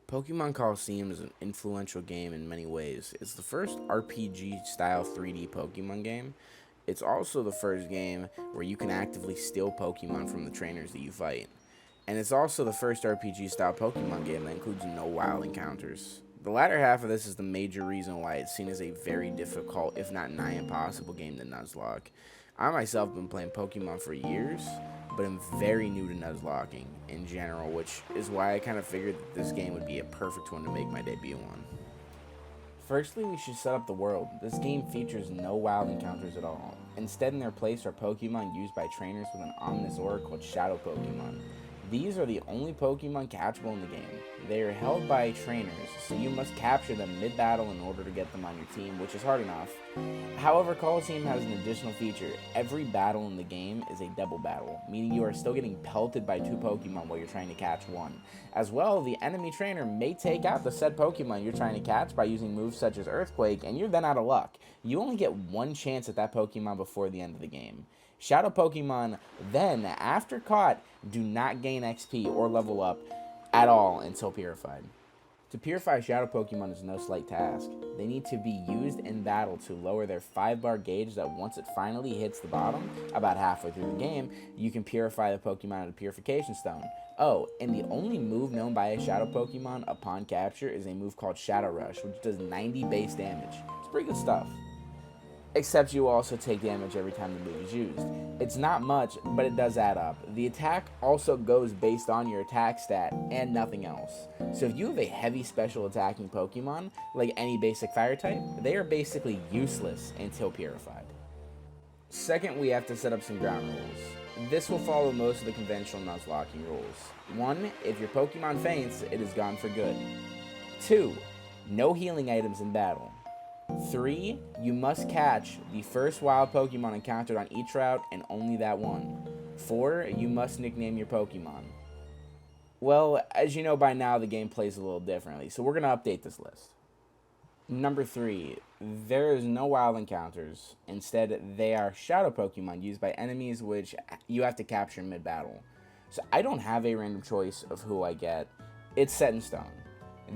Pokemon Colosseum is an influential game in many ways. It's the first RPG-style 3D Pokemon game. It's also the first game where you can actively steal Pokemon from the trainers that you fight. And it's also the first RPG-style Pokemon game that includes no wild encounters. The latter half of this is the major reason why it's seen as a very difficult, if not nigh impossible game to Nuzlocke. I myself have been playing Pokemon for years, but I'm very new to Nuzlocking in general, which is why I kind of figured that this game would be a perfect one to make my debut on. Firstly, we should set up the world. This game features no wild encounters at all. Instead, in their place are Pokemon used by trainers with an ominous aura called Shadow Pokemon. These are the only Pokemon catchable in the game. They are held by trainers, so you must capture them mid-battle in order to get them on your team, which is hard enough. However, Colosseum has an additional feature. Every battle in the game is a double battle, meaning you are still getting pelted by two Pokemon while you're trying to catch one. As well, the enemy trainer may take out the said Pokemon you're trying to catch by using moves such as Earthquake, and you're then out of luck. You only get one chance at that Pokemon before the end of the game. Shadow Pokemon then, after caught, do not gain XP or level up at all until purified. To purify Shadow Pokemon is no slight task. They need to be used in battle to lower their 5-bar gauge that once it finally hits the bottom, about halfway through the game, you can purify the Pokemon at a Purification Stone. Oh, and the only move known by a Shadow Pokemon upon capture is a move called Shadow Rush, which does 90 base damage. It's pretty good stuff. Except you also take damage every time the move is used. It's not much, but it does add up. The attack also goes based on your attack stat and nothing else. So if you have a heavy special attacking Pokemon, like any basic fire type, they are basically useless until purified. Second, we have to set up some ground rules. This will follow most of the conventional Nuzlocking rules. 1. If your Pokemon faints, it is gone for good. 2. No healing items in battle. 3. You must catch the first wild Pokemon encountered on each route and only that one. 4. You must nickname your Pokemon. Well, as you know by now, the game plays a little differently, so we're going to update this list. Number 3. There is no wild encounters. Instead, they are Shadow Pokemon used by enemies which you have to capture mid-battle. So I don't have a random choice of who I get. It's set in stone.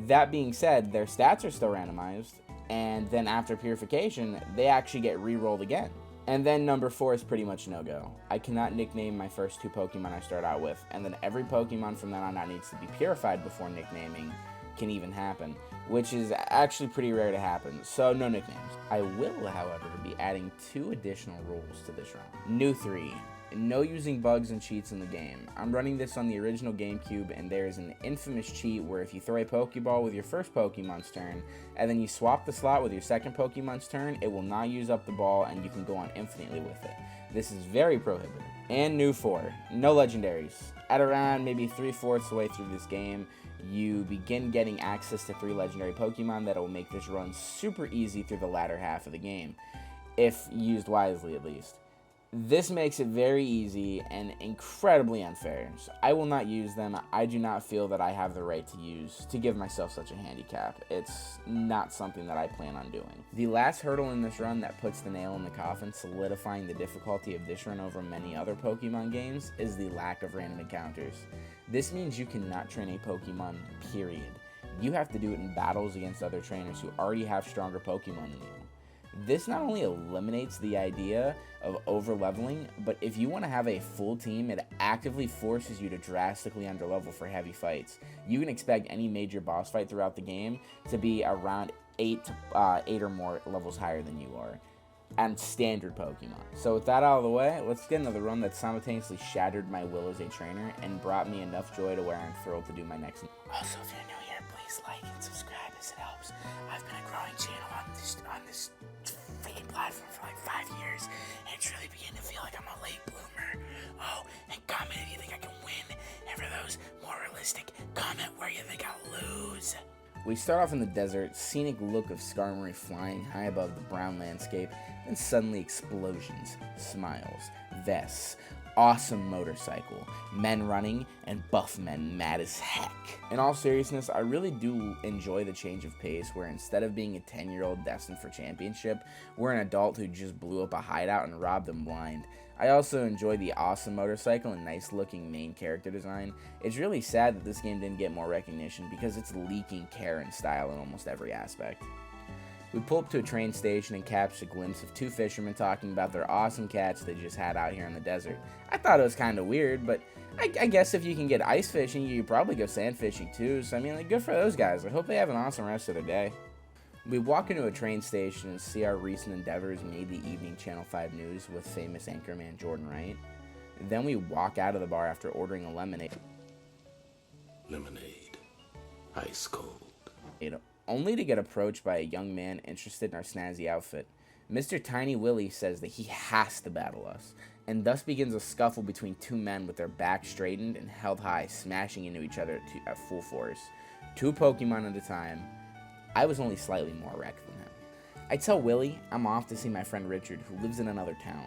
That being said, their stats are still randomized, and then after purification, they actually get re-rolled again. And then number 4 is pretty much no-go. I cannot nickname my first 2 Pokemon I start out with, and then every Pokemon from then on out needs to be purified before nicknaming can even happen, which is actually pretty rare to happen, so no nicknames. I will, however, be adding 2 additional rules to this round. New 3. No using bugs and cheats in the game. I'm running this on the original GameCube, and there is an infamous cheat where if you throw a Pokeball with your first Pokemon's turn, and then you swap the slot with your second Pokemon's turn, it will not use up the ball, and you can go on infinitely with it. This is very prohibited. And new 4. No legendaries. At around maybe 3/4 the way through this game, you begin getting access to 3 legendary Pokemon that will make this run super easy through the latter half of the game, if used wisely at least. This makes it very easy and incredibly unfair. So I will not use them. I do not feel that I have the right to give myself such a handicap. It's not something that I plan on doing. The last hurdle in this run that puts the nail in the coffin, solidifying the difficulty of this run over many other Pokemon games, is the lack of random encounters. This means you cannot train a Pokemon, period. You have to do it in battles against other trainers who already have stronger Pokemon than you. This not only eliminates the idea of over-leveling, but if you want to have a full team, it actively forces you to drastically underlevel for heavy fights. You can expect any major boss fight throughout the game to be around 8 or more levels higher than you are, and standard Pokemon. So with that out of the way, let's get another run that simultaneously shattered my will as a trainer and brought me enough joy to where I'm thrilled to do my next. Also, if you're new here, please like and subscribe as it helps. I've been a growing channel on this freaking platform for like 5 years, and it's really beginning to feel like I'm a late bloomer. Oh, and comment if you think I can win, and for those more realistic, comment where you think I'll lose. We start off in the desert, scenic look of Skarmory flying high above the brown landscape, then suddenly explosions, smiles, vests, awesome motorcycle, men running, and buff men mad as heck. In all seriousness, I really do enjoy the change of pace where instead of being a 10-year-old destined for championship, we're an adult who just blew up a hideout and robbed them blind. I also enjoy the awesome motorcycle and nice looking main character design. It's really sad that this game didn't get more recognition because it's leaking care and style in almost every aspect. We pull up to a train station and catch a glimpse of two fishermen talking about their awesome catch they just had out here in the desert. I thought it was kind of weird, but I guess if you can get ice fishing, you could probably go sand fishing too, so I mean, like, good for those guys. I hope they have an awesome rest of their day. We walk into a train station and see our recent endeavors made the evening Channel 5 news with famous anchorman Jordan Wright. Then we walk out of the bar after ordering a lemonade. Lemonade. Ice cold. Only to get approached by a young man interested in our snazzy outfit. Mr. Tiny Willie says that he has to battle us, and thus begins a scuffle between two men with their backs straightened and held high, smashing into each other at full force. 2 Pokemon at a time. I was only slightly more wrecked than him. I tell Willie I'm off to see my friend Richard, who lives in another town,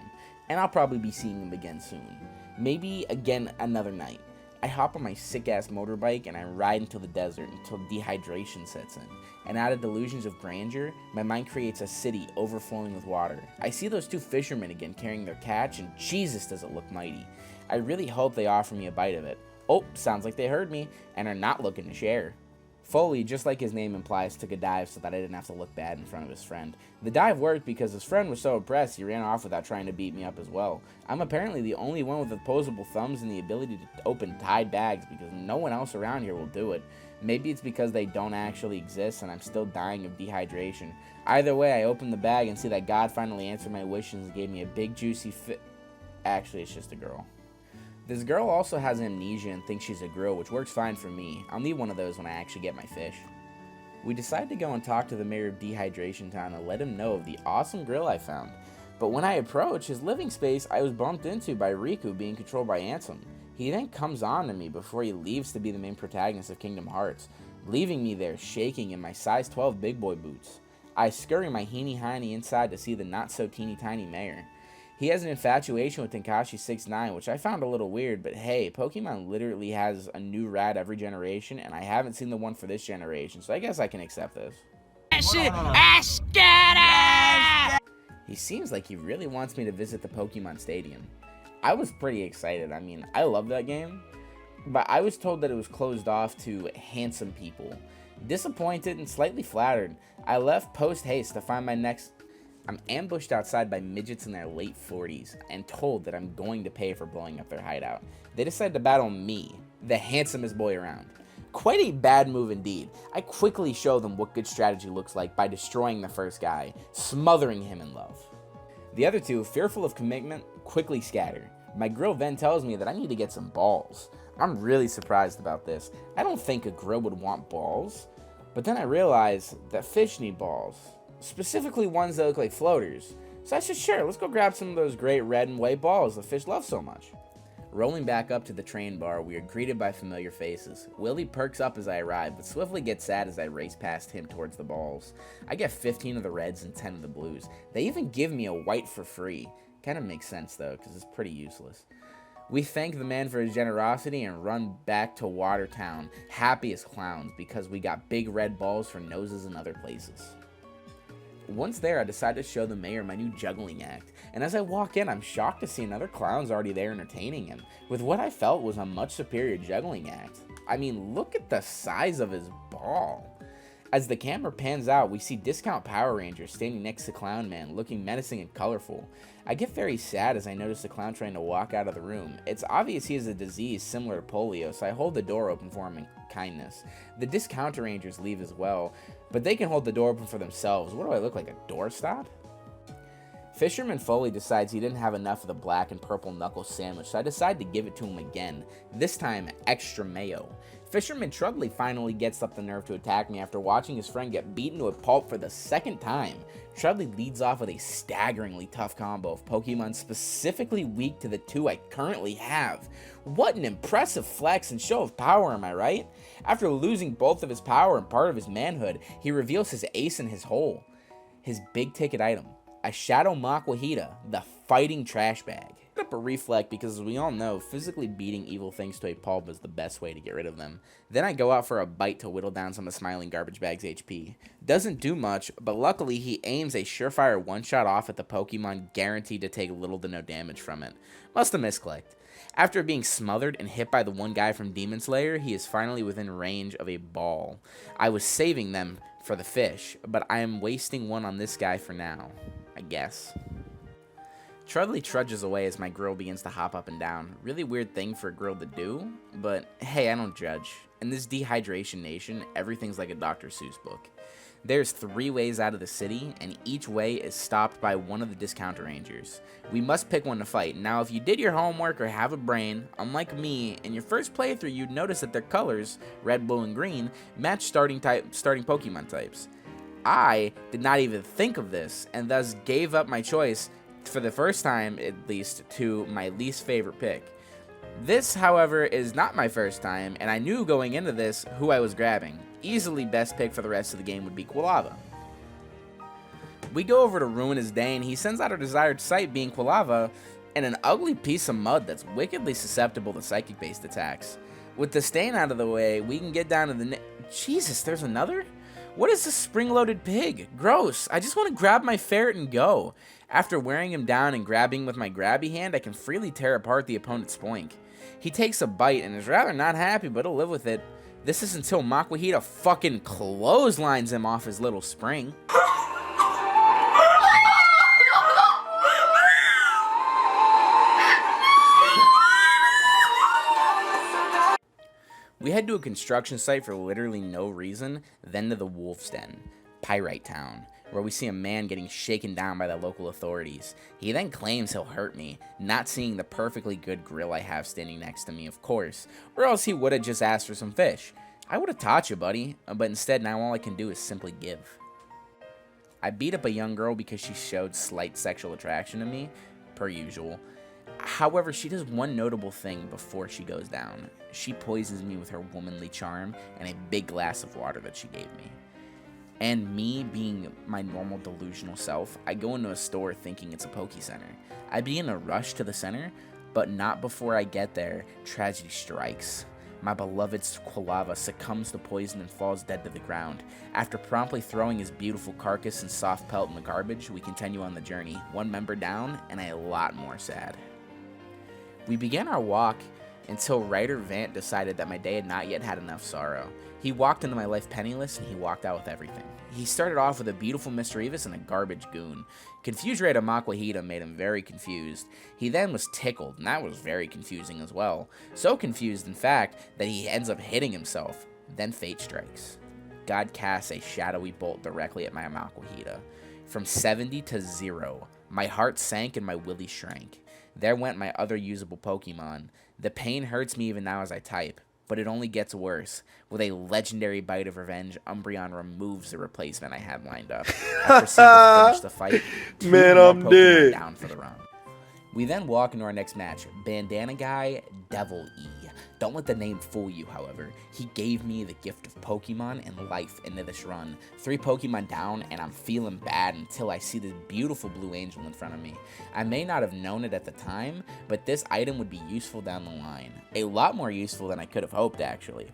and I'll probably be seeing him again soon. Maybe again another night. I hop on my sick-ass motorbike and I ride into the desert until dehydration sets in. And out of delusions of grandeur, my mind creates a city overflowing with water. I see those 2 fishermen again carrying their catch, and Jesus does it look mighty. I really hope they offer me a bite of it. Oh, sounds like they heard me and are not looking to share. Foley, just like his name implies, took a dive so that I didn't have to look bad in front of his friend. The dive worked because his friend was so impressed he ran off without trying to beat me up as well. I'm apparently the only one with opposable thumbs and the ability to open tied bags because no one else around here will do it. Maybe it's because they don't actually exist and I'm still dying of dehydration. Either way, I open the bag and see that God finally answered my wishes and gave me a big juicy Actually, it's just a girl. This girl also has amnesia and thinks she's a grill, which works fine for me. I'll need one of those when I actually get my fish. We decide to go and talk to the mayor of Dehydration Town and let him know of the awesome grill I found. But when I approach his living space, I was bumped into by Riku being controlled by Ansem. He then comes on to me before he leaves to be the main protagonist of Kingdom Hearts, leaving me there shaking in my size 12 big boy boots. I scurry my heeny-hiney inside to see the not-so-teeny-tiny mayor. He has an infatuation with Tenkaichi 69, which I found a little weird, but hey, Pokemon literally has a new rad every generation, and I haven't seen the one for this generation, so I guess I can accept this. He seems like he really wants me to visit the Pokemon Stadium. I was pretty excited. I mean, I love that game, but I was told that it was closed off to handsome people. Disappointed and slightly flattered, I left post-haste to find my next... I'm ambushed outside by midgets in their late 40s and told that I'm going to pay for blowing up their hideout. They decide to battle me, the handsomest boy around. Quite a bad move indeed. I quickly show them what good strategy looks like by destroying the first guy, smothering him in love. The other 2, fearful of commitment, quickly scatter. My grill then tells me that I need to get some balls. I'm really surprised about this. I don't think a grill would want balls, but then I realize that fish need balls. Specifically ones that look like floaters. So I said, sure, let's go grab some of those great red and white balls the fish love so much. Rolling back up to the train bar, we are greeted by familiar faces. Willie perks up as I arrive, but swiftly gets sad as I race past him towards the balls. I get 15 of the reds and 10 of the blues. They even give me a white for free. Kind of makes sense though, because it's pretty useless. We thank the man for his generosity and run back to Watertown, happy as clowns, because we got big red balls for noses in other places. Once there, I decided to show the mayor my new juggling act, and as I walk in, I'm shocked to see another clown's already there entertaining him, with what I felt was a much superior juggling act. I mean, look at the size of his ball. As the camera pans out, we see Discount Power Ranger standing next to Clown Man, looking menacing and colorful. I get very sad as I notice the clown trying to walk out of the room. It's obvious he has a disease similar to polio, so I hold the door open for him in kindness. The Discount Rangers leave as well, but they can hold the door open for themselves. What do I look like, a doorstop? Fisherman Foley decides he didn't have enough of the black and purple knuckle sandwich, so I decide to give it to him again, this time extra mayo. Fisherman Trudley finally gets up the nerve to attack me after watching his friend get beaten to a pulp for the second time. Trudley leads off with a staggeringly tough combo of Pokemon specifically weak to the 2 I currently have. What an impressive flex and show of power, am I right? After losing both of his power and part of his manhood, he reveals his ace in his hole. His big ticket item, a Shadow Maquahita, the fighting trash bag. up a reflect because, as we all know, physically beating evil things to a pulp is the best way to get rid of them. Then I go out for a bite to whittle down some of Smiling Garbage Bag's HP. Doesn't do much, but luckily he aims a surefire one-shot off at the Pokemon, guaranteed to take little to no damage from it. Must have misclicked. After being smothered and hit by the one guy from Demon Slayer, he is finally within range of a ball. I was saving them for the fish, but I am wasting one on this guy for now, I guess. Trudley trudges away as my grill begins to hop up and down. Really weird thing for a grill to do, but hey, I don't judge. In this dehydration nation, everything's like a Dr. Seuss book. There's 3 ways out of the city, and each way is stopped by one of the discount rangers. We must pick one to fight. Now, if you did your homework or have a brain, unlike me, in your first playthrough you'd notice that their colors, red, blue, and green, match starting Pokemon types. I did not even think of this, and thus gave up my choice, for the first time at least, to my least favorite pick. This, however, is not my first time, and I knew going into this who I was grabbing. Easily best pick for the rest of the game would be Quilava. We go over to ruin his day, and he sends out our desired sight, being Quilava, and an ugly piece of mud that's wickedly susceptible to psychic-based attacks. With the stain out of the way, we can get down to the Jesus, there's another? What is this spring-loaded pig? Gross. I just want to grab my ferret and go. After wearing him down and grabbing with my grabby hand, I can freely tear apart the opponent's spoink. He takes a bite and is rather not happy, but he'll live with it. This is until Makuhita fucking clotheslines him off his little spring. We head to a construction site for literally no reason, then to the Wolf's Den, Pyrite Town, where we see a man getting shaken down by the local authorities. He then claims he'll hurt me, not seeing the perfectly good grill I have standing next to me, of course, or else he would have just asked for some fish. I would have taught you, buddy, but instead now all I can do is simply give. I beat up a young girl because she showed slight sexual attraction to me, per usual. However, she does one notable thing before she goes down. She poisons me with her womanly charm and a big glass of water that she gave me. And me being my normal delusional self, I go into a store thinking it's a Poke Center. I begin to rush to the center, but not before I get there, tragedy strikes. My beloved Quilava succumbs to poison and falls dead to the ground. After promptly throwing his beautiful carcass and soft pelt in the garbage, we continue on the journey, one member down and a lot more sad. We began our walk until Ryder Vant decided that my day had not yet had enough sorrow. He walked into my life penniless, and he walked out with everything. He started off with a beautiful Mr. Evis and a garbage goon. Confusion rate of Makuhita made him very confused. He then was tickled, and that was very confusing as well. So confused, in fact, that he ends up hitting himself. Then fate strikes. God casts a shadowy bolt directly at my Makuhita. From 70 to 0, my heart sank and my willy shrank. There went my other usable Pokemon. The pain hurts me even now as I type, but it only gets worse. With a legendary bite of revenge, Umbreon removes the replacement I had lined up. I proceed to finish the fight. Man, I'm dead. Down for the run. We then walk into our next match, Bandana Guy, Devil E. Don't let the name fool you, however. He gave me the gift of Pokemon and life into this run. 3 Pokemon down, and I'm feeling bad until I see this beautiful blue angel in front of me. I may not have known it at the time, but this item would be useful down the line. A lot more useful than I could have hoped, actually.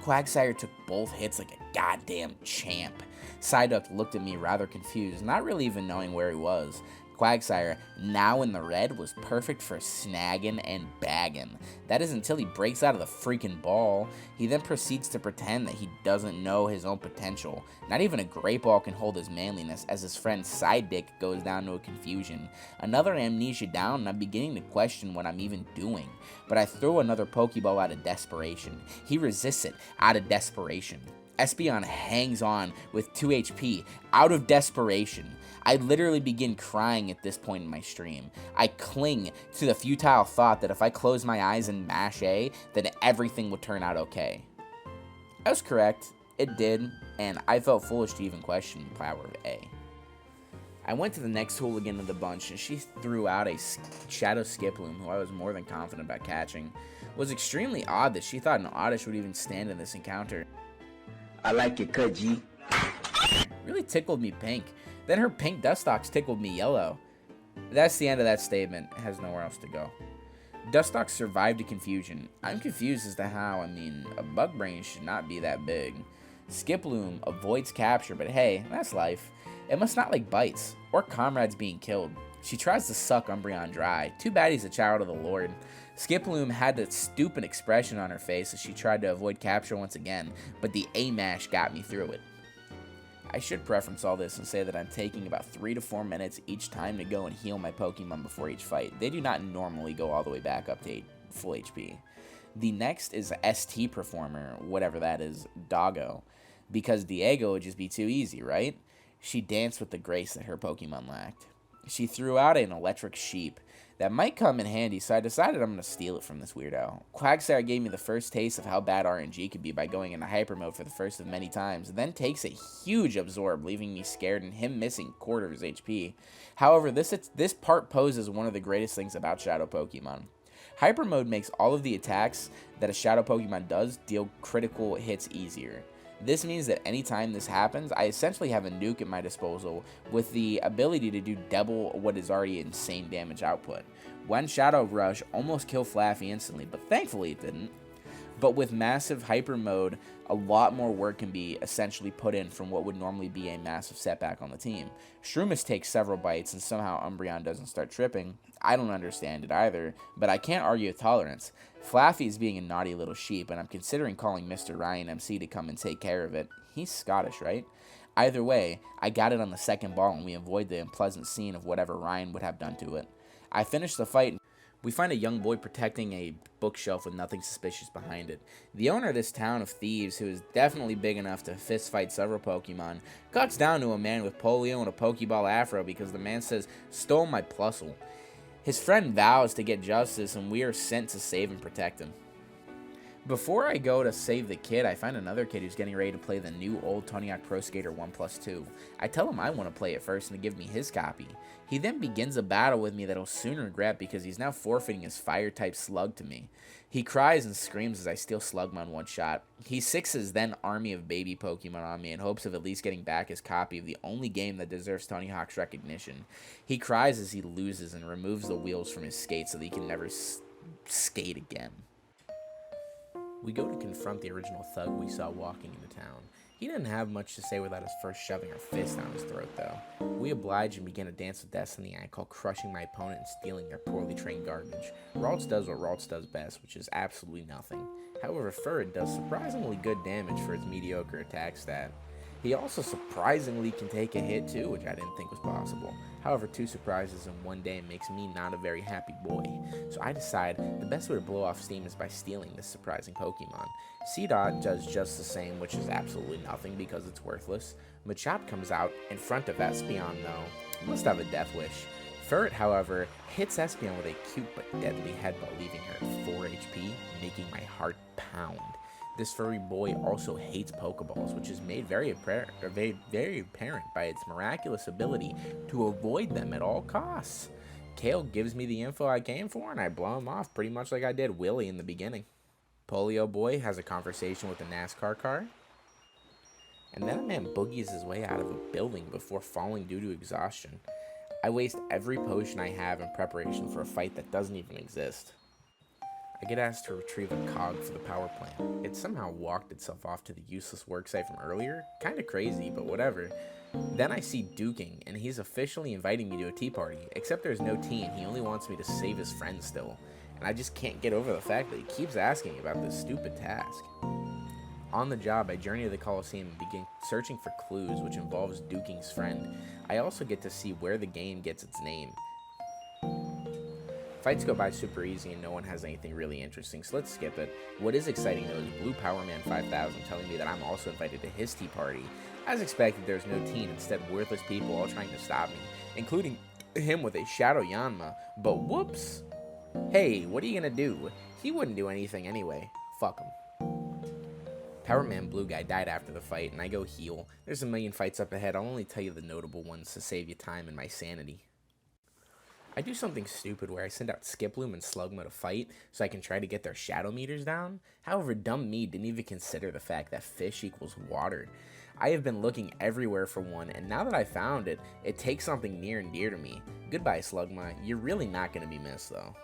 Quagsire took both hits like a goddamn champ. Psyduck looked at me rather confused, not really even knowing where he was. Quagsire, now in the red, was perfect for snagging and bagging. That is until he breaks out of the freaking ball. He then proceeds to pretend that he doesn't know his own potential. Not even a great ball can hold his manliness, as his friend Psydick goes down to a confusion. Another amnesia down, and I'm beginning to question what I'm even doing. But I throw another Pokeball out of desperation. He resists it out of desperation. Espeon hangs on with 2 HP out of desperation. I literally begin crying at this point in my stream. I cling to the futile thought that if I close my eyes and mash A, then everything would turn out okay. I was correct. It did, and I felt foolish to even question the power of A. I went to the next hooligan of the bunch, and she threw out a Shadow Skiploom, who I was more than confident about catching. It was extremely odd that she thought an Oddish would even stand in this encounter. I like your cut, Really tickled me pink. Then her pink Dustox tickled me yellow. That's the end of that statement. It has nowhere else to go. Dustox survived the confusion. I'm confused as to how. I mean, a bug brain should not be that big. Skiploom avoids capture, but hey, that's life. It must not like bites, or comrades being killed. She tries to suck Umbreon dry. Too bad he's a child of the Lord. Skiploom had that stupid expression on her face as she tried to avoid capture once again, but the A-mash got me through it. I should preference all this and say that I'm taking about 3 to 4 minutes each time to go and heal my Pokemon before each fight. They do not normally go all the way back up to full HP. The next is ST Performer, whatever that is, Doggo, because Diego would just be too easy, right? She danced with the grace that her Pokemon lacked. She threw out an electric sheep. That might come in handy, so I decided I'm going to steal it from this weirdo. Quagsire gave me the first taste of how bad RNG could be by going into hyper mode for the first of many times, then takes a huge absorb, leaving me scared and him missing quarter of his HP. However, this part poses one of the greatest things about Shadow Pokemon. Hyper mode makes all of the attacks that a Shadow Pokemon does deal critical hits easier. This means that anytime this happens, I essentially have a nuke at my disposal with the ability to do double what is already insane damage output. When Shadow Rush almost killed Flaffy instantly, but thankfully it didn't. But with massive hyper mode, a lot more work can be essentially put in from what would normally be a massive setback on the team. Shroomis takes several bites and somehow Umbreon doesn't start tripping. I don't understand it either, but I can't argue with tolerance. Flaffy is being a naughty little sheep, and I'm considering calling Mr. RyanMC to come and take care of it. He's Scottish, right? Either way, I got it on the second ball, and we avoid the unpleasant scene of whatever Ryan would have done to it. I finish the fight. We find a young boy protecting a bookshelf with nothing suspicious behind it. The owner of this town of thieves, who is definitely big enough to fistfight several Pokemon, cuts down to a man with polio and a Pokeball afro because the man says, "Stole my Plusle." His friend vows to get justice, and we are sent to save and protect him. Before I go to save the kid, I find another kid who's getting ready to play the new old Tony Hawk Pro Skater 1+2. I tell him I want to play it first and to give me his copy. He then begins a battle with me that I'll soon regret because he's now forfeiting his fire-type slug to me. He cries and screams as I steal Slugma in one shot. He sixes then army of baby Pokemon on me in hopes of at least getting back his copy of the only game that deserves Tony Hawk's recognition. He cries as he loses and removes the wheels from his skates so that he can never skate again. We go to confront the original thug we saw walking into town. He didn't have much to say without us first shoving our fist down his throat, though. We oblige and begin a dance of destiny I call crushing my opponent and stealing their poorly trained garbage. Ralts does what Ralts does best, which is absolutely nothing. However, Furret does surprisingly good damage for its mediocre attack stat. He also surprisingly can take a hit too, which I didn't think was possible. However, 2 surprises in one day makes me not a very happy boy. So I decide the best way to blow off steam is by stealing this surprising Pokemon. Seedot does just the same, which is absolutely nothing because it's worthless. Machop comes out in front of Espeon though. Must have a death wish. Furret, however, hits Espeon with a cute but deadly headbutt, leaving her at 4 HP, making my heart pound. This furry boy also hates Pokeballs, which is made very apparent by its miraculous ability to avoid them at all costs. Kale gives me the info I came for, and I blow him off pretty much like I did Willie in the beginning. Polio Boy has a conversation with a NASCAR car, and then a man boogies his way out of a building before falling due to exhaustion. I waste every potion I have in preparation for a fight that doesn't even exist. I get asked to retrieve a cog for the power plant. It somehow walked itself off to the useless worksite from earlier. Kinda crazy, but whatever. Then I see Duking, and he's officially inviting me to a tea party. Except there's no tea, and he only wants me to save his friend still. And I just can't get over the fact that he keeps asking about this stupid task. On the job, I journey to the Colosseum and begin searching for clues, which involves Duking's friend. I also get to see where the game gets its name. Fights go by super easy and no one has anything really interesting, so let's skip it. What is exciting though is Blue Power Man 5000 telling me that I'm also invited to his tea party. As expected, there's no tea and instead worthless people all trying to stop me, including him with a Shujirohanma, but whoops. Hey, what are you gonna do? He wouldn't do anything anyway. Fuck him. Power Man Blue Guy died after the fight and I go heal. There's a million fights up ahead, I'll only tell you the notable ones to save you time and my sanity. I do something stupid where I send out Skiploom and Slugma to fight so I can try to get their shadow meters down. However, dumb me didn't even consider the fact that fish equals water. I have been looking everywhere for one, and now that I found it, it takes something near and dear to me. Goodbye, Slugma. You're really not going to be missed, though.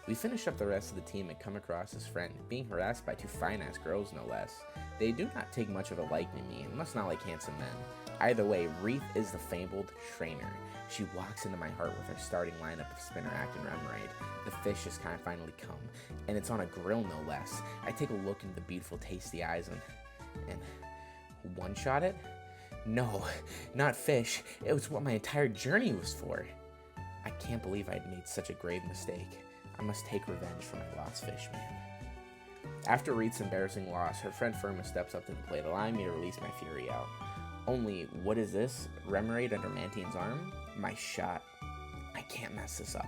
We finish up the rest of the team and come across his friend, being harassed by two fine-ass girls, no less. They do not take much of a liking to me, and must not like handsome men. Either way, Wreath is the fabled trainer. She walks into my heart with her starting lineup of Spinnerack and Remoraid. The fish has kind of finally come, and it's on a grill, no less. I take a look into the beautiful, tasty eyes and one-shot it? No, not fish. It was what my entire journey was for. I can't believe I had made such a grave mistake. I must take revenge for my lost fish, man. After Wreath's embarrassing loss, her friend Firma steps up to the plate, allowing me to release my fury out. Only, what is this? Remoraid under Mantine's arm? My shot. I can't mess this up.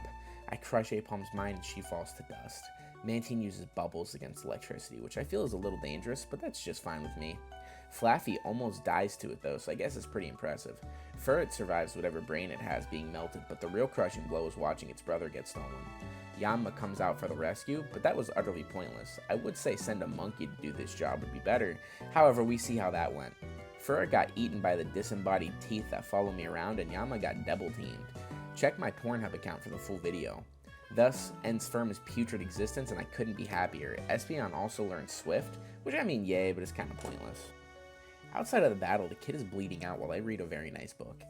I crush Apalm's mind and she falls to dust. Mantine uses bubbles against electricity, which I feel is a little dangerous, but that's just fine with me. Flaffy almost dies to it though, so I guess it's pretty impressive. Furret survives whatever brain it has being melted, but the real crushing blow is watching its brother get stolen. Yanma comes out for the rescue, but that was utterly pointless. I would say send a monkey to do this job would be better, however we see how that went. Furret got eaten by the disembodied teeth that follow me around, and Yanma got double teamed. Check my Pornhub account for the full video. Thus ends Firma's putrid existence, and I couldn't be happier. Espeon also learned Swift, which I mean yay, but it's kind of pointless. Outside of the battle, the kid is bleeding out while I read a very nice book.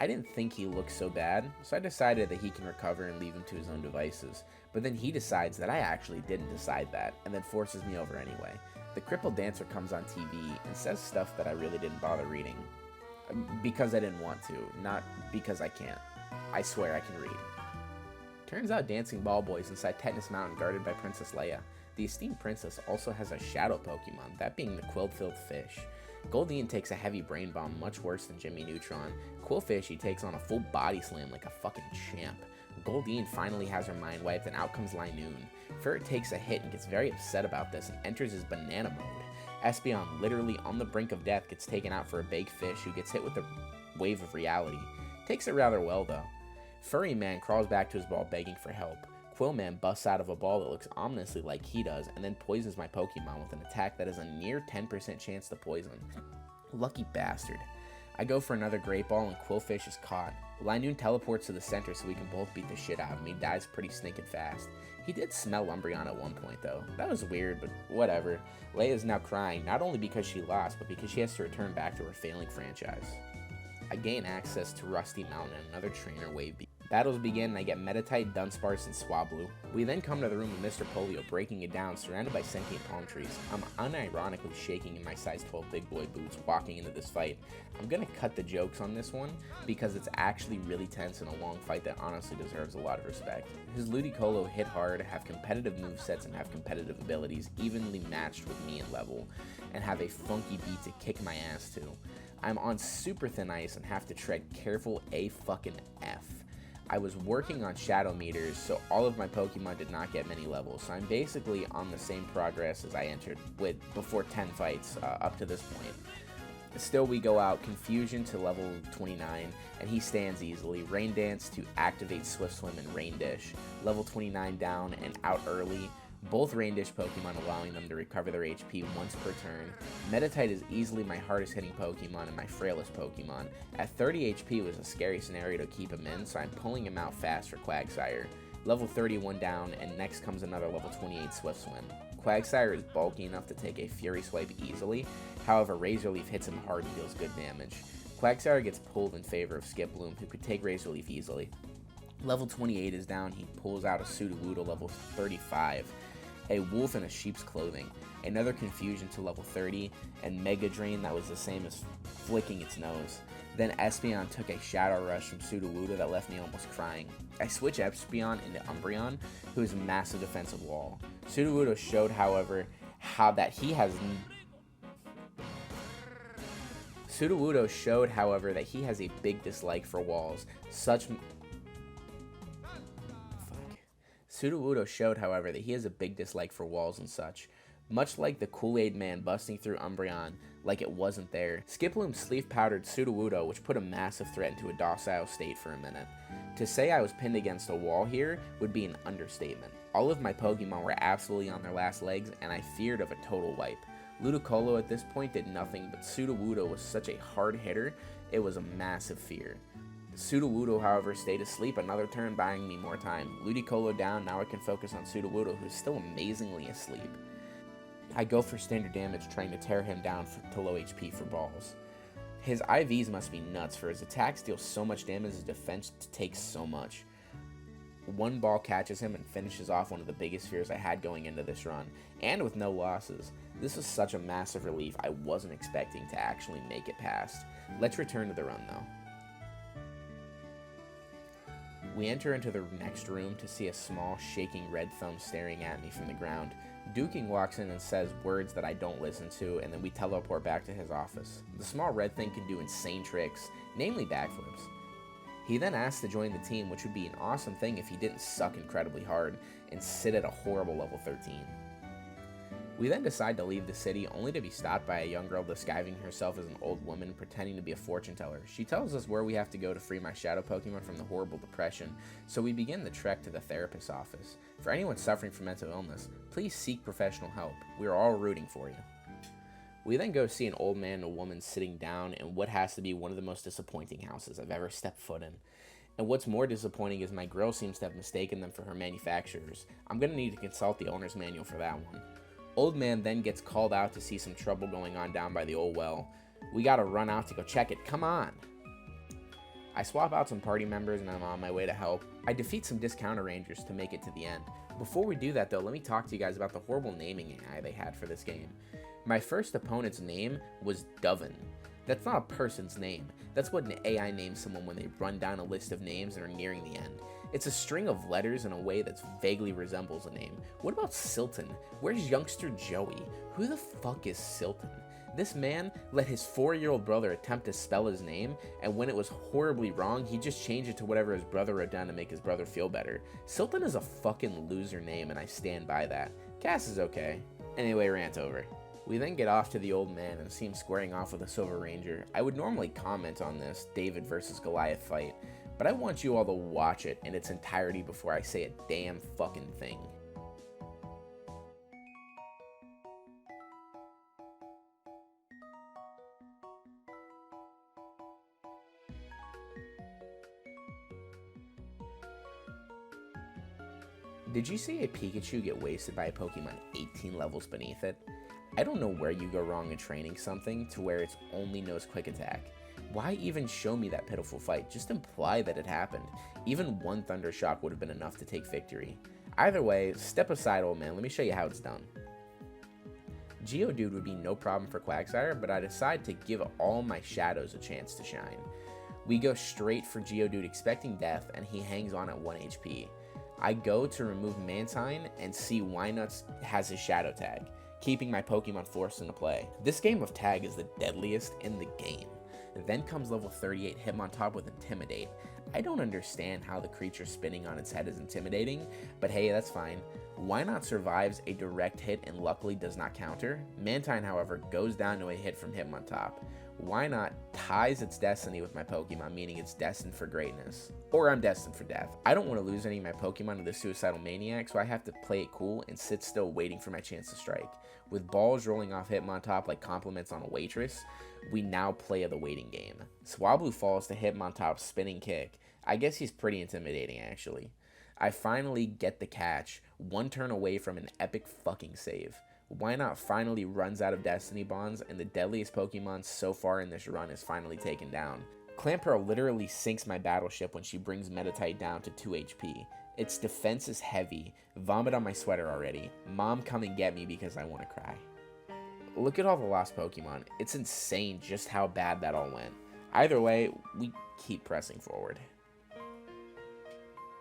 I didn't think he looked so bad, so I decided that he can recover and leave him to his own devices. But then he decides that I actually didn't decide that, and then forces me over anyway. The crippled dancer comes on TV and says stuff that I really didn't bother reading. Because I didn't want to, not because I can't. I swear I can read. Turns out Dancing Ball Boy's inside Tetanus Mountain guarded by Princess Leia. The esteemed princess also has a shadow Pokemon, that being the Quillfilled Fish. Goldeen takes a heavy brain bomb, much worse than Jimmy Neutron. Quillfish, he takes on a full body slam like a fucking champ. Goldeen finally has her mind wiped, and out comes Linoon. Furret takes a hit and gets very upset about this and enters his banana mode. Espeon, literally on the brink of death, gets taken out for a big fish who gets hit with a wave of reality. Takes it rather well though. Furry Man crawls back to his ball begging for help. Quillman busts out of a ball that looks ominously like he does, and then poisons my Pokemon with an attack that has a near 10% chance to poison. Lucky bastard. I go for another Great Ball and Quillfish is caught. Linoon teleports to the center so we can both beat the shit out of him. He dies pretty stinking fast. He did smell Umbreon at one point though. That was weird, but whatever. Leia is now crying, not only because she lost, but because she has to return back to her failing franchise. I gain access to Rusty Mountain and another trainer wave. Battles begin and I get Meditite, Dunsparce, and Swablu. We then come to the room of Mr. Polio, breaking it down, surrounded by sentient palm trees. I'm unironically shaking in my size 12 big boy boots, walking into this fight. I'm gonna cut the jokes on this one, because it's actually really tense and a long fight that honestly deserves a lot of respect. His Ludicolo hit hard, have competitive movesets, and have competitive abilities, evenly matched with me in level, and have a funky beat to kick my ass to. I'm on super thin ice and have to tread careful A-fucking-F. I was working on shadow meters, so all of my Pokemon did not get many levels, so I'm basically on the same progress as I entered with before 10 fights up to this point. Still, we go out Confusion to level 29, and he stands easily. Rain Dance to activate Swift Swim and Rain Dish. Level 29 down and out early. Both Rain Dish Pokemon allowing them to recover their HP once per turn. Meditite is easily my hardest hitting Pokemon and my frailest Pokemon. At 30 HP it was a scary scenario to keep him in, so I'm pulling him out fast for Quagsire. Level 31 down, and next comes another level 28 Swift Swim. Quagsire is bulky enough to take a Fury Swipe easily, however Razor Leaf hits him hard and deals good damage. Quagsire gets pulled in favor of Skiploom, who could take Razor Leaf easily. Level 28 is down, he pulls out a Sudowoodo level 35. A wolf in a sheep's clothing, another Confusion to level 30, and Mega Drain that was the same as flicking its nose. Then Espeon took a Shadow Rush from Sudowoodo that left me almost crying. I switch Espeon into Umbreon, who is a massive defensive wall. Sudowoodo showed, however, that he has a big dislike for walls. Sudowoodo showed, however, that he has a big dislike for walls and such. Much like the Kool-Aid man busting through Umbreon like it wasn't there, Skiploom sleeve-powdered Sudowoodo, which put a massive threat into a docile state for a minute. To say I was pinned against a wall here would be an understatement. All of my Pokemon were absolutely on their last legs, and I feared of a total wipe. Ludicolo at this point did nothing, but Sudowoodo was such a hard hitter, it was a massive fear. Sudowoodo, however, stayed asleep another turn, buying me more time. Ludicolo down, now I can focus on Sudowoodo, who's still amazingly asleep. I go for standard damage, trying to tear him down to low HP for balls. His IVs must be nuts, for his attacks deal so much damage, his defense takes so much. One ball catches him and finishes off one of the biggest fears I had going into this run, and with no losses. This was such a massive relief, I wasn't expecting to actually make it past. Let's return to the run though. We enter into the next room to see a small, shaking red thumb staring at me from the ground. Duking walks in and says words that I don't listen to, and then we teleport back to his office. The small red thing can do insane tricks, namely backflips. He then asks to join the team, which would be an awesome thing if he didn't suck incredibly hard and sit at a horrible level 13. We then decide to leave the city, only to be stopped by a young girl disguising herself as an old woman pretending to be a fortune teller. She tells us where we have to go to free my shadow Pokemon from the horrible depression, so we begin the trek to the therapist's office. For anyone suffering from mental illness, please seek professional help. We are all rooting for you. We then go see an old man and a woman sitting down in what has to be one of the most disappointing houses I've ever stepped foot in. And what's more disappointing is my girl seems to have mistaken them for her manufacturers. I'm going to need to consult the owner's manual for that one. Old man then gets called out to see some trouble going on down by the old well. We gotta run out to go check it, come on! I swap out some party members and I'm on my way to help. I defeat some discounter rangers to make it to the end. Before we do that though, let me talk to you guys about the horrible naming AI they had for this game. My first opponent's name was Dovin. That's not a person's name. That's what an AI names someone when they run down a list of names and are nearing the end. It's a string of letters in a way that vaguely resembles a name. What about Silton? Where's youngster Joey? Who the fuck is Silton? This man let his 4-year-old brother attempt to spell his name, and when it was horribly wrong, he just changed it to whatever his brother wrote down to make his brother feel better. Silton is a fucking loser name, and I stand by that. Cass is okay. Anyway, rant over. We then get off to the old man and see him squaring off with a Silver Ranger. I would normally comment on this David versus Goliath fight, but I want you all to watch it in its entirety before I say a damn fucking thing. Did you see a Pikachu get wasted by a Pokemon 18 levels beneath it? I don't know where you go wrong in training something to where it's only knows quick attack. Why even show me that pitiful fight? Just imply that it happened. Even one Thunder Shock would have been enough to take victory. Either way, step aside, old man. Let me show you how it's done. Geodude would be no problem for Quagsire, but I decide to give all my shadows a chance to shine. We go straight for Geodude expecting death, and he hangs on at 1 HP. I go to remove Mantine and see Wynuts has his shadow tag, keeping my Pokemon forced into play. This game of tag is the deadliest in the game. Then comes level 38 Hitmontop with Intimidate. I don't understand how the creature spinning on its head is intimidating, but hey, that's fine. Wynot survives a direct hit and luckily does not counter. Mantine, however, goes down to a hit from Hitmontop. Wynot ties its destiny with my Pokemon, meaning it's destined for greatness. Or I'm destined for death. I don't want to lose any of my Pokemon to the Suicidal Maniac, so I have to play it cool and sit still waiting for my chance to strike. With balls rolling off Hitmontop like compliments on a waitress, we now play the waiting game. Swablu falls to Hitmontop's spinning kick. I guess he's pretty intimidating actually. I finally get the catch, one turn away from an epic fucking save. Wynot finally runs out of Destiny Bonds, and the deadliest Pokemon so far in this run is finally taken down. Clamperl literally sinks my battleship when she brings Meditite down to 2 HP. Its defense is heavy, vomit on my sweater already, mom come and get me because I want to cry. Look at all the lost Pokemon, it's insane just how bad that all went. Either way, we keep pressing forward.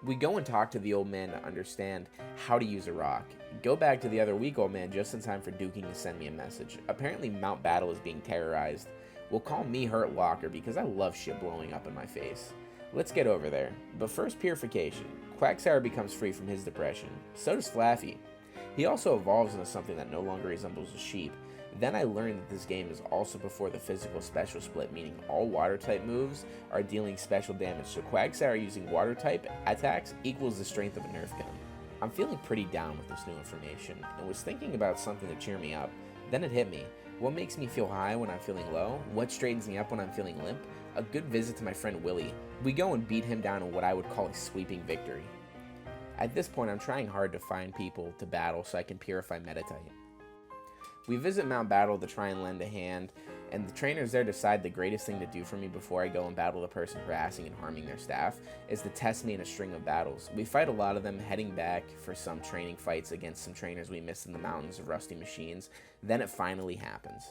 We go and talk to the old man to understand how to use a rock. Go back to the other weak old man just in time for Duking to send me a message. Apparently Mount Battle is being terrorized. We'll call me Hurt Locker because I love shit blowing up in my face. Let's get over there. But first, Purification. Quagsire becomes free from his depression. So does Flaffy. He also evolves into something that no longer resembles a sheep. Then I learned that this game is also before the physical special split, meaning all water type moves are dealing special damage, so Quagsire using water type attacks equals the strength of a Nerf gun. I'm feeling pretty down with this new information, and was thinking about something to cheer me up. Then it hit me. What makes me feel high when I'm feeling low? What straightens me up when I'm feeling limp? A good visit to my friend Willie. We go and beat him down in what I would call a sweeping victory. At this point, I'm trying hard to find people to battle so I can Purify Meditite. We visit Mount Battle to try and lend a hand, and the trainers there decide the greatest thing to do for me before I go and battle the person harassing and harming their staff is to test me in a string of battles. We fight a lot of them, heading back for some training fights against some trainers we missed in the mountains of rusty machines. Then it finally happens,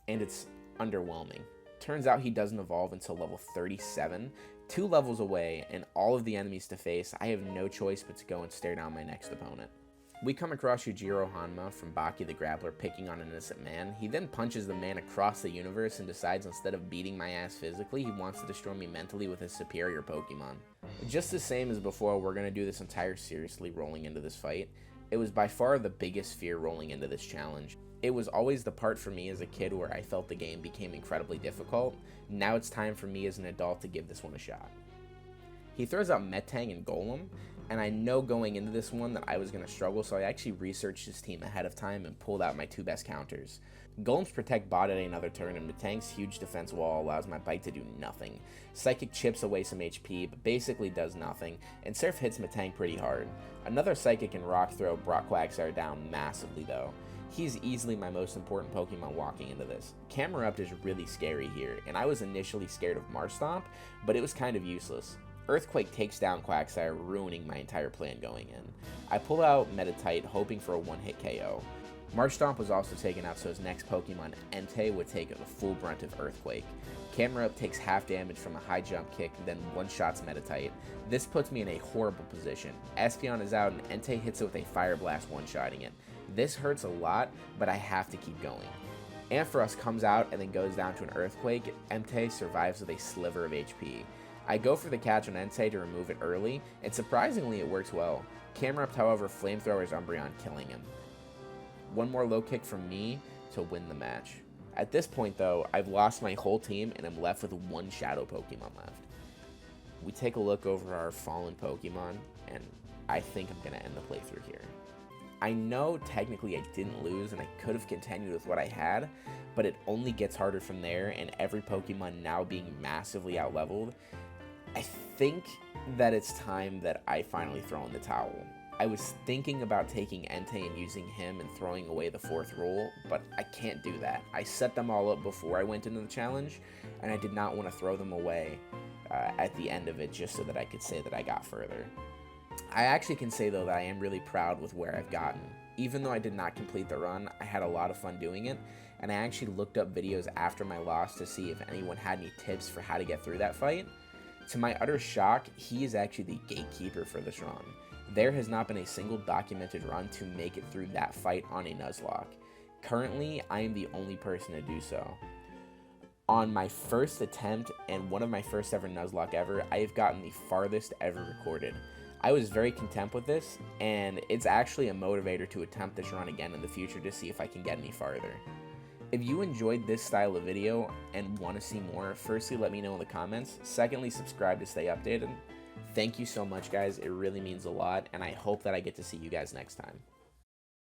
and it's underwhelming. Turns out he doesn't evolve until level 37, 2 levels away, and all of the enemies to face. I have no choice but to go and stare down my next opponent. We come across Shujirohanma from Baki the Grappler picking on an innocent man. He then punches the man across the universe and decides instead of beating my ass physically, he wants to destroy me mentally with his superior Pokemon. Just the same as before, we're going to do this entire seriously rolling into this fight. It was by far the biggest fear rolling into this challenge. It was always the part for me as a kid where I felt the game became incredibly difficult. Now it's time for me as an adult to give this one a shot. He throws out Metang and Golem, and I know going into this one that I was going to struggle, so I actually researched his team ahead of time and pulled out my 2 best counters. Golem's Protect bot at another turn, and Metang's huge defense wall allows my bite to do nothing. Psychic chips away some HP, but basically does nothing, and Surf hits Metang pretty hard. Another Psychic and Rock Throw brought Quagsire down massively though. He's easily my most important Pokemon walking into this. Camerupt is really scary here, and I was initially scared of Marshtomp, but it was kind of useless. Earthquake takes down Quagsire, ruining my entire plan going in. I pull out Meditite, hoping for a one-hit KO. Marshtomp was also taken out, so his next Pokemon, Entei, would take the full brunt of Earthquake. Camerupt takes half damage from a high jump kick, then one-shots Meditite. This puts me in a horrible position. Espeon is out, and Entei hits it with a Fire Blast, one-shotting it. This hurts a lot, but I have to keep going. Ampharos comes out and then goes down to an Earthquake. Entei survives with a sliver of HP. I go for the catch on Entei to remove it early, and surprisingly it works well. Camerupt, however, flamethrowers Umbreon, killing him. One more low kick from me to win the match. At this point though, I've lost my whole team and I'm left with 1 Shadow Pokemon left. We take a look over our fallen Pokemon, and I think I'm going to end the playthrough here. I know technically I didn't lose and I could have continued with what I had, but it only gets harder from there, and every Pokemon now being massively out-leveled, I think that it's time that I finally throw in the towel. I was thinking about taking Entei and using him and throwing away the 4th rule, but I can't do that. I set them all up before I went into the challenge, and I did not want to throw them away at the end of it just so that I could say that I got further. I actually can say though that I am really proud with where I've gotten. Even though I did not complete the run, I had a lot of fun doing it, and I actually looked up videos after my loss to see if anyone had any tips for how to get through that fight. To my utter shock, he is actually the gatekeeper for this run. There has not been a single documented run to make it through that fight on a Nuzlocke. Currently, I am the only person to do so. On my first attempt, and one of my first ever Nuzlocke ever, I have gotten the farthest ever recorded. I was very content with this, and it's actually a motivator to attempt this run again in the future to see if I can get any farther. If you enjoyed this style of video and want to see more, firstly let me know in the comments. Secondly, subscribe to stay updated. Thank you so much guys, it really means a lot, and I hope that I get to see you guys next time.